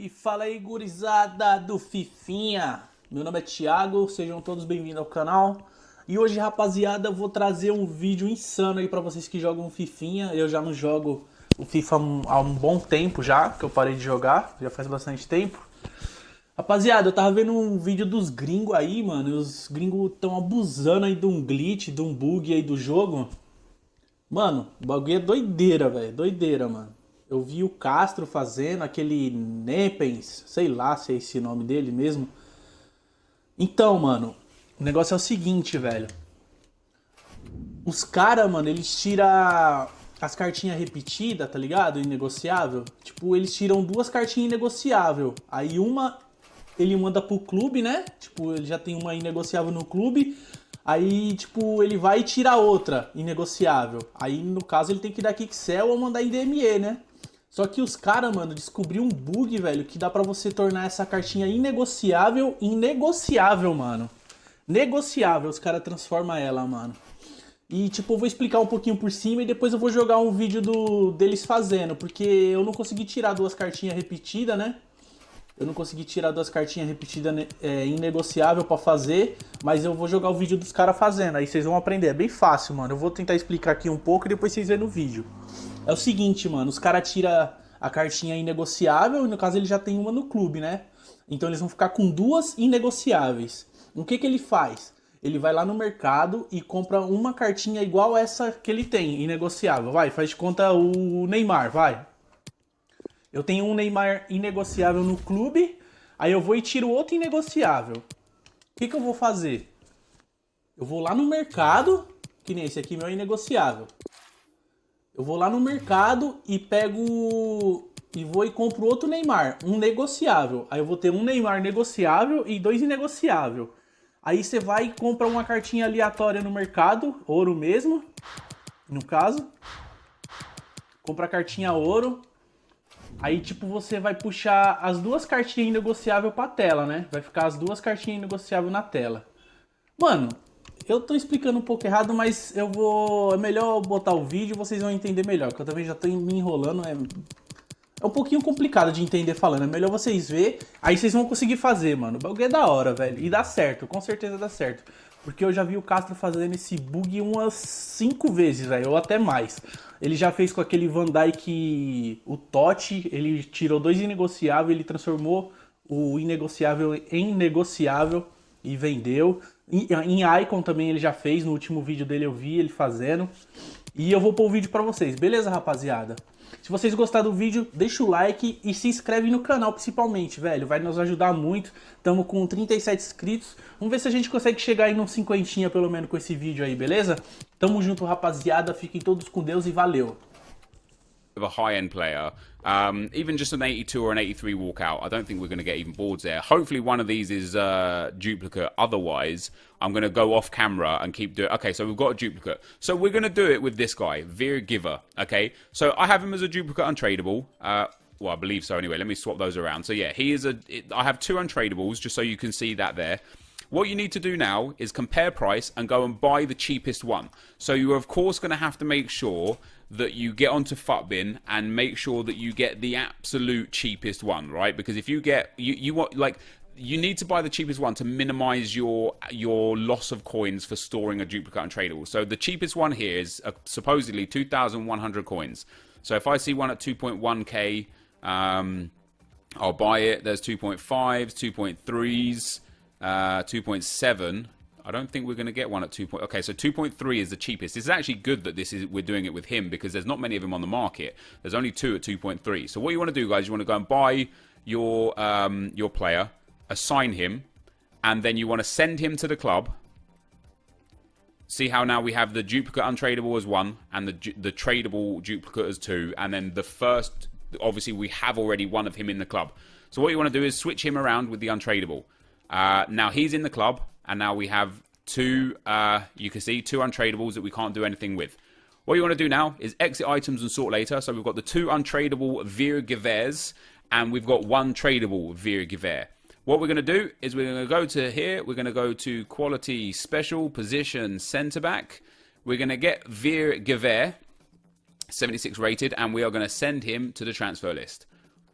E fala aí, gurizada do Fifinha. Meu nome é Thiago, sejam todos bem-vindos ao canal. E hoje, rapaziada, eu vou trazer um vídeo insano aí pra vocês que jogam Fifinha. Eu já não jogo o FIFA há um bom tempo já, que eu parei de jogar, já faz bastante tempo. Rapaziada, eu tava vendo um vídeo dos gringos aí, mano, e os gringos tão abusando aí de um glitch, de um bug aí do jogo. Mano, o bagulho é doideira, velho. Doideira, mano. Eu vi o Castro fazendo aquele Nepens, sei lá se é esse nome dele mesmo. Então, mano, o negócio é o seguinte, velho. Os caras, mano, eles tiram as cartinhas repetidas, tá ligado? Inegociável. Tipo, eles tiram duas cartinhas inegociável. Aí uma ele manda pro clube, né? Tipo, ele já tem uma inegociável no clube. Aí, tipo, ele vai e tira outra inegociável. Aí, no caso, ele tem que dar Kixel ou mandar em DME, né? Só que os caras, mano, descobriu um bug, velho, que dá pra você tornar essa cartinha inegociável em negociável, mano. Negociável, os caras transformam ela, mano. E, tipo, eu vou explicar um pouquinho por cima e depois eu vou jogar um vídeo deles fazendo, porque eu não consegui tirar duas cartinhas repetidas, né? Eu não consegui tirar duas cartinhas repetidas inegociável pra fazer, mas eu vou jogar o vídeo dos caras fazendo, aí vocês vão aprender. É bem fácil, mano. Eu vou tentar explicar aqui um pouco e depois vocês verem no vídeo. É o seguinte, mano, os caras tiram a cartinha inegociável e no caso ele já tem uma no clube, né? Então eles vão ficar com duas inegociáveis. O que ele faz? Ele vai lá no mercado e compra uma cartinha igual essa que ele tem, inegociável. Vai, faz de conta o Neymar, vai. Eu tenho um Neymar inegociável no clube, aí eu vou e tiro outro inegociável. O que eu vou fazer? Eu vou lá no mercado, que nem esse aqui meu é inegociável. Eu vou lá no mercado e pego e vou e compro outro Neymar, um negociável. Aí eu vou ter um Neymar negociável e dois inegociável. Aí você vai e compra uma cartinha aleatória no mercado, ouro mesmo, no caso. Compra a cartinha ouro. Aí, tipo, você vai puxar as duas cartinhas negociáveis pra tela, né? Vai ficar as duas cartinhas negociáveis na tela. Mano, eu tô explicando um pouco errado, mas eu vou... É melhor botar o vídeo e vocês vão entender melhor, porque eu também já tô me enrolando. É um pouquinho complicado de entender falando. É melhor vocês verem, aí vocês vão conseguir fazer, mano. O bagulho é da hora, velho. E dá certo, com certeza dá certo. Porque eu já vi o Castro fazendo esse bug umas 5 vezes, velho, ou até mais. Ele já fez com aquele Van Dijk, o Totti, ele tirou dois inegociáveis, ele transformou o inegociável em negociável e vendeu. Em Icon também ele já fez, no último vídeo dele eu vi ele fazendo. E eu vou pôr o vídeo pra vocês, beleza, rapaziada? Se vocês gostaram do vídeo, deixa o like e se inscreve no canal principalmente, velho. Vai nos ajudar muito. Tamo com 37 inscritos. Vamos ver se a gente consegue chegar aí nos 50 pelo menos com esse vídeo aí, beleza? Tamo junto, rapaziada. Fiquem todos com Deus e valeu. Of a high-end player, even just an 82 or an 83 walkout, I don't think we're going to get even boards there. Hopefully one of these is duplicate. Otherwise, I'm going to go off camera and keep doing... Okay, so we've got a duplicate. So we're going to do it with this guy, Veer Giver, okay? So I have him as a duplicate untradeable. Well, I believe so anyway. Let me swap those around. So yeah, he is I have two untradables, just so you can see that there. What you need to do now is compare price and go and buy the cheapest one. So you're of course going to have to make sure that you get onto Futbin and make sure that you get the absolute cheapest one, right? Because if you get you want like you need to buy the cheapest one to minimize your loss of coins for storing a duplicate untradable. So the cheapest one here is supposedly 2,100 coins. So if I see one at 2.1k, I'll buy it. There's 2.5s, 2.3s. 2.7. I don't think we're going to get one at 2. Okay, so 2.3 is the cheapest. It's actually good that we're doing it with him because there's not many of them on the market. There's only two at 2.3. So what you want to do, guys, you want to go and buy your player, assign him, and then you want to send him to the club. See how now we have the duplicate untradable as 1 and the tradable duplicate as 2, and then the first, obviously we have already one of him in the club. So what you want to do is switch him around with the untradable. Now he's in the club, and now we have two, you can see, two untradables that we can't do anything with. What you want to do now is exit items and sort later. So we've got the two untradable Veer Givers, and we've got one tradable Veer Giver. What we're going to do is we're going to go to here, we're going to go to quality special position centre back. We're going to get Veer Giver, 76 rated, and we are going to send him to the transfer list.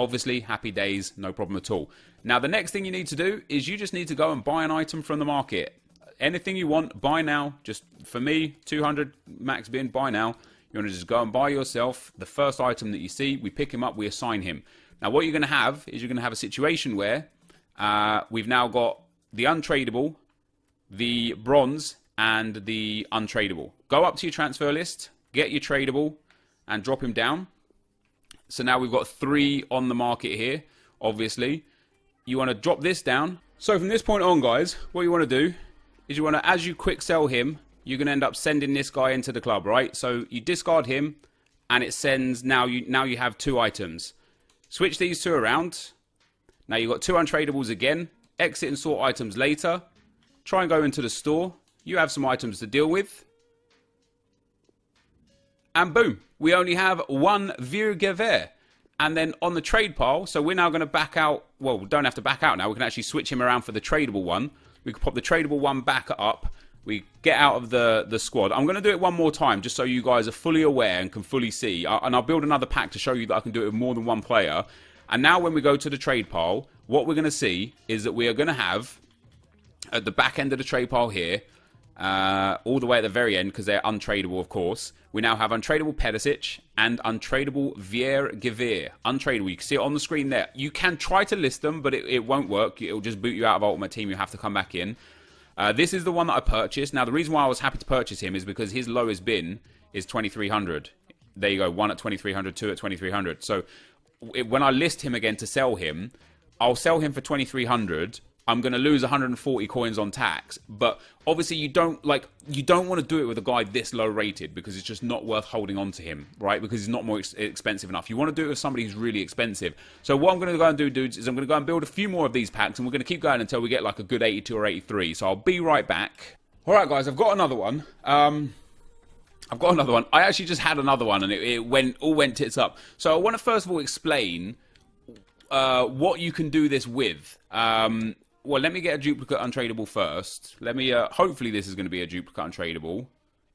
Obviously, happy days, no problem at all. Now, the next thing you need to do is you just need to go and buy an item from the market. Anything you want, buy now. Just for me, 200 max bin, buy now. You want to just go and buy yourself the first item that you see. We pick him up, we assign him. Now, what you're going to have is you're going to have a situation where we've now got the untradeable, the bronze, and the untradeable. Go up to your transfer list, get your tradable, and drop him down. So now we've got 3 on the market here, obviously. You want to drop this down. So from this point on, guys, what you want to do is you want to, as you quick sell him, you're going to end up sending this guy into the club, right? So you discard him, and it sends, now you have 2 items. Switch these 2 around. Now you've got 2 untradables again. Exit and sort items later. Try and go into the store. You have some items to deal with. And boom, we only have 1 Virgever. And then on the trade pile, so we're now going to back out. Well, we don't have to back out now. We can actually switch him around for the tradable one. We can pop the tradable one back up. We get out of the squad. I'm going to do it one more time just so you guys are fully aware and can fully see. And I'll build another pack to show you that I can do it with more than 1 player. And now when we go to the trade pile, what we're going to see is that we are going to have, at the back end of the trade pile here, all the way at the very end, because they're untradeable, of course, we now have untradeable Perisic and untradeable Viergever. Untradeable. You can see it on the screen there. You can try to list them, but it won't work. It'll just boot you out of Ultimate Team. You have to come back in. This is the one that I purchased. Now, the reason why I was happy to purchase him is because his lowest bin is 2,300. There you go. 1 at 2,300, 2 at 2,300. So when I list him again to sell him, I'll sell him for 2,300. I'm going to lose 140 coins on tax, but obviously you don't want to do it with a guy this low rated because it's just not worth holding on to him, right? Because he's not more expensive enough. You want to do it with somebody who's really expensive. So what I'm going to go and do, dudes, is I'm going to go and build a few more of these packs, and we're going to keep going until we get like a good 82 or 83. So I'll be right back. All right, guys, I've got another one. I actually just had another one, and it all went tits up. So I want to first of all explain what you can do this with. Well, let me get a duplicate untradeable first. Let me, hopefully this is going to be a duplicate untradeable.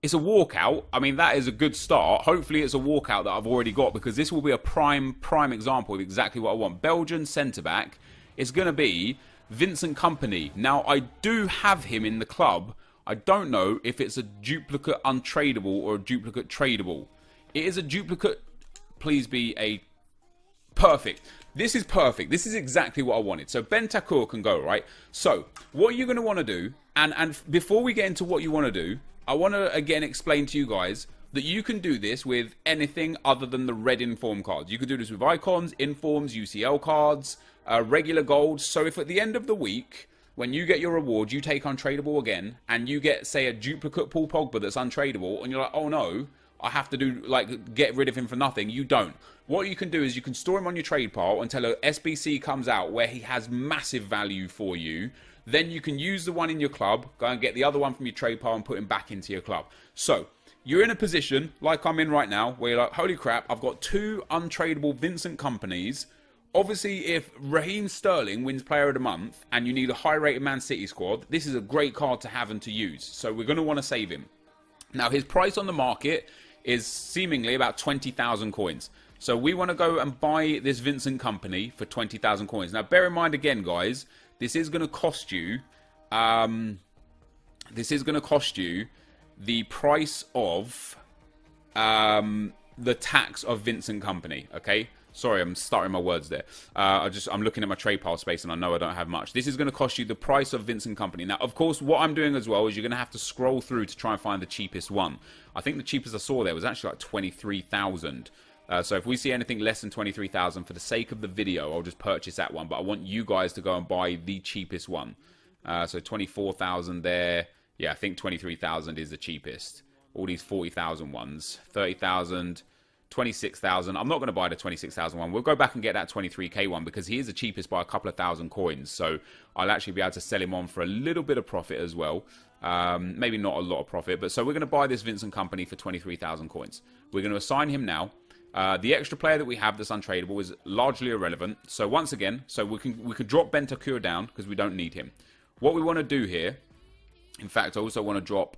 It's a walkout. I mean, that is a good start. Hopefully it's a walkout that I've already got, because this will be a prime example of exactly what I want. Belgian centre-back. It's going to be Vincent Kompany. Now, I do have him in the club. I don't know if it's a duplicate untradeable or a duplicate tradable. It is a duplicate. Please be a... Perfect. This is perfect. This is exactly what I wanted. So Bentancur can go, right? So what you're going to want to do, and before we get into what you want to do, I want to again explain to you guys that you can do this with anything other than the red inform cards. You can do this with icons, informs, UCL cards, regular gold. So if at the end of the week, when you get your reward, you take untradeable again, and you get, say, a duplicate Paul Pogba that's untradeable, and you're like, oh no, I have to do, like, get rid of him for nothing. You don't. What you can do is you can store him on your trade pile until a SBC comes out where he has massive value for you. Then you can use the one in your club, go and get the other one from your trade pile and put him back into your club. So, you're in a position, like I'm in right now, where you're like, holy crap, I've got 2 untradeable Vincent Kompanies. Obviously, if Raheem Sterling wins Player of the Month and you need a high-rated Man City squad, this is a great card to have and to use. So we're going to want to save him. Now, his price on the market is seemingly about 20,000 coins. So we want to go and buy this Vincent Kompany for 20,000 coins. Now, bear in mind again, guys, this is going to cost you... the price of the tax of Vincent Kompany, okay? Sorry, I'm starting my words there. I'm looking at my trade pile space and I know I don't have much. This is going to cost you the price of Vincent Kompany. Now, of course, what I'm doing as well is you're going to have to scroll through to try and find the cheapest one. I think the cheapest I saw there was actually like 23,000. So if we see anything less than 23,000, for the sake of the video, I'll just purchase that one. But I want you guys to go and buy the cheapest one. So 24,000 there. Yeah, I think 23,000 is the cheapest. All these 40,000 ones. 30,000, 26,000. I'm not going to buy the 26,000 one. We'll go back and get that 23k one because he is the cheapest by a couple of thousand coins. So I'll actually be able to sell him on for a little bit of profit as well. Maybe not a lot of profit. But so we're going to buy this Vincent Kompany for 23,000 coins. We're going to assign him now. The extra player that we have that's untradeable is largely irrelevant. So once again, we can drop Bentancur down because we don't need him. What we want to do here, in fact, I also want to drop,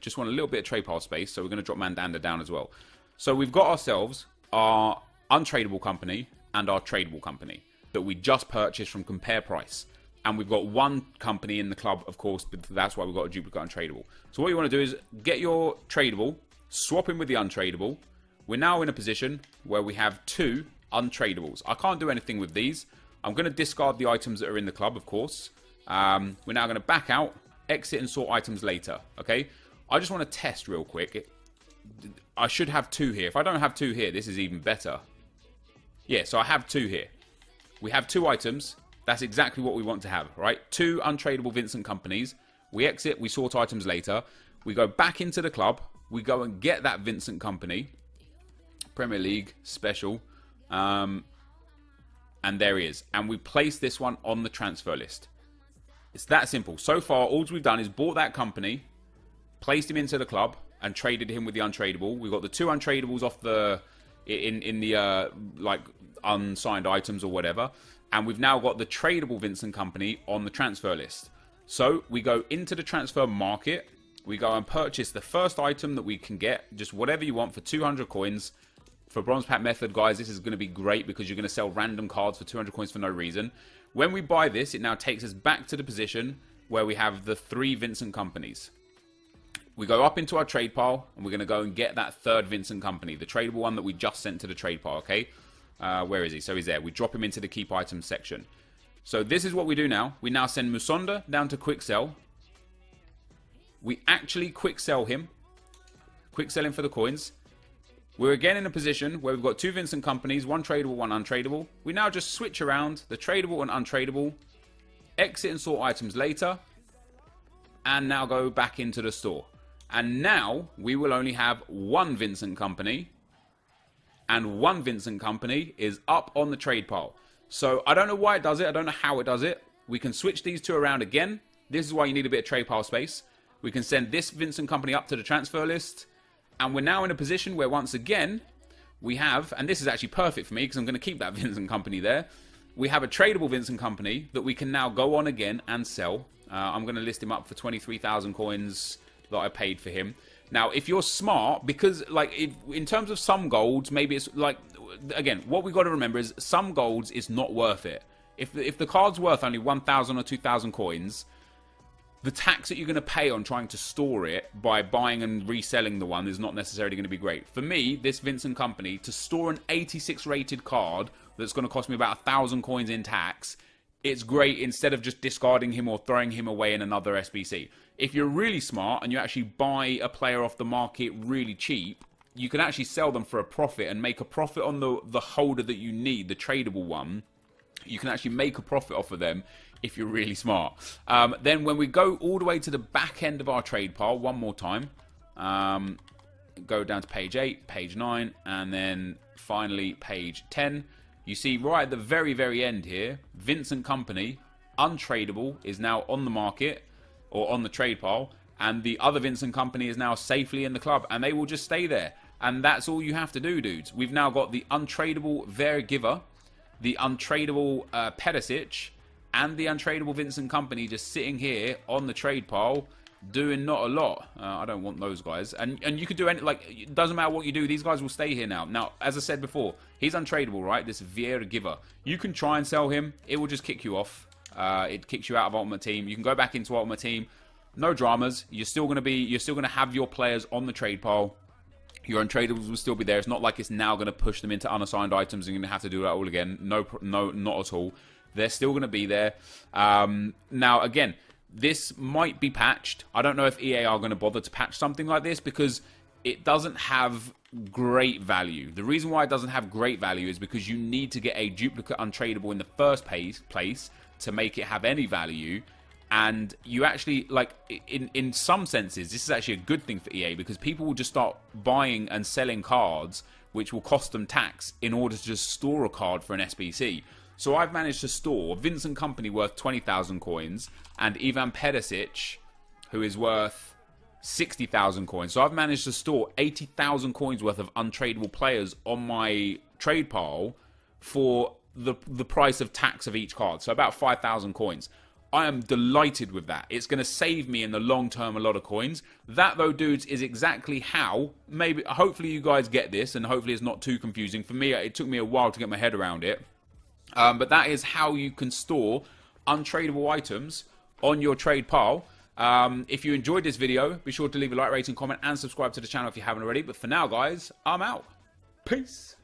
just want a little bit of trade pile space, so we're going to drop Mandanda down as well. So we've got ourselves our untradeable company, and our tradable company that we just purchased from compare price. And we've got one company in the club, of course, but that's why we've got a duplicate untradable. So what you want to do is get your tradable, swap in with the untradable. We're now in a position where we have 2 untradables. I can't do anything with these. I'm going to discard the items that are in the club, of course. We're now going to back out, exit and sort items later, okay? I just want to test real quick. I should have 2 here. If I don't have 2 here, this is even better. Yeah, so I have 2 here. We have 2 items. That's exactly what we want to have, right? 2 untradable Vincent companies. We exit, we sort items later. We go back into the club. We go and get that Vincent company. Premier League, special. And there he is. And we place this one on the transfer list. It's that simple. So far, all we've done is bought that company, placed him into the club, and traded him with the untradable. We've got the 2 untradables off the... in the, like, unsigned items or whatever. And we've now got the tradable Vincent company on the transfer list. So we go into the transfer market. We go and purchase the first item that we can get. Just whatever you want for 200 coins. For bronze pack method, guys, this is going to be great because you're going to sell random cards for 200 coins for no reason. When we buy this, it now takes us back to the position where we have the 3 Vincent companies. We go up into our trade pile and we're going to go and get that 3rd Vincent company. The tradable one that we just sent to the trade pile, okay? Where is he? So he's there. We drop him into the keep items section. So this is what we do now. We now send Musonda down to quick sell. We actually quick sell him. Quick sell him for the coins. We're again in a position where we've got 2 Vincent companies, 1 tradable, 1 untradable. We now just switch around the tradable and untradable. Exit and sort items later. And now go back into the store. And now we will only have 1 Vincent company. And 1 Vincent company is up on the trade pile. So I don't know why it does it. I don't know how it does it. We can switch these 2 around again. This is why you need a bit of trade pile space. We can send this Vincent company up to the transfer list. And we're now in a position where once again, we have, and this is actually perfect for me because I'm going to keep that Vincent company there. We have a tradable Vincent company that we can now go on again and sell. I'm going to list him up for 23,000 coins that I paid for him. Now, if you're smart, because like in terms of some golds, maybe it's like, again, what we've got to remember is some golds is not worth it. If the card's worth only 1,000 or 2,000 coins, the tax that you're going to pay on trying to store it by buying and reselling the one is not necessarily going to be great. For me, this Vincent company, to store an 86 rated card that's going to cost me about 1,000 coins in tax, it's great instead of just discarding him or throwing him away in another SBC. If you're really smart and you actually buy a player off the market really cheap, you can actually sell them for a profit and make a profit on the holder that you need, the tradable one. You can actually make a profit off of them if you're really smart. Then when we go all the way to the back end of our trade pile, one more time, go down to page 8, page 9, and then finally page 10. You see right at the very, very end here, Vincent Company, untradable, is now on the market or on the trade pile, and the other Vincent Company is now safely in the club, and they will just stay there. And that's all you have to do, dudes. We've now got the untradable Vergiver, the untradable Perisic, and the untradable Vincent Company just sitting here on the trade pile, doing not a lot. I don't want those guys. And you could do any, like, it doesn't matter what you do, these guys will stay here now. Now, as I said before, he's untradable, right? This Vergiver. You can try and sell him. It will just kick you off. It kicks you out of Ultimate Team. You can go back into Ultimate Team. No dramas. You're still gonna have your players on the trade pile. Your untradables will still be there. It's not like it's now going to push them into unassigned items and you're going to have to do that all again. No, not at all. They're still going to be there. Now, again, this might be patched. I don't know if EA are going to bother to patch something like this because it doesn't have great value. The reason why it doesn't have great value is because you need to get a duplicate untradable in the first place to make it have any value. And you actually, like, in some senses, this is actually a good thing for EA because people will just start buying and selling cards which will cost them tax in order to just store a card for an SBC. So I've managed to store Vincent Company worth 20,000 coins and Ivan Perisic, who is worth 60,000 coins. So I've managed to store 80,000 coins worth of untradable players on my trade pile for the price of tax of each card. So about 5,000 coins. I am delighted with that. It's going to save me in the long term a lot of coins. That, though, dudes, is exactly how, maybe, hopefully you guys get this, and hopefully it's not too confusing. For me, it took me a while to get my head around it. But that is how you can store untradeable items on your trade pile. If you enjoyed this video, be sure to leave a like, rating, comment, and subscribe to the channel if you haven't already. But for now, guys, I'm out. Peace.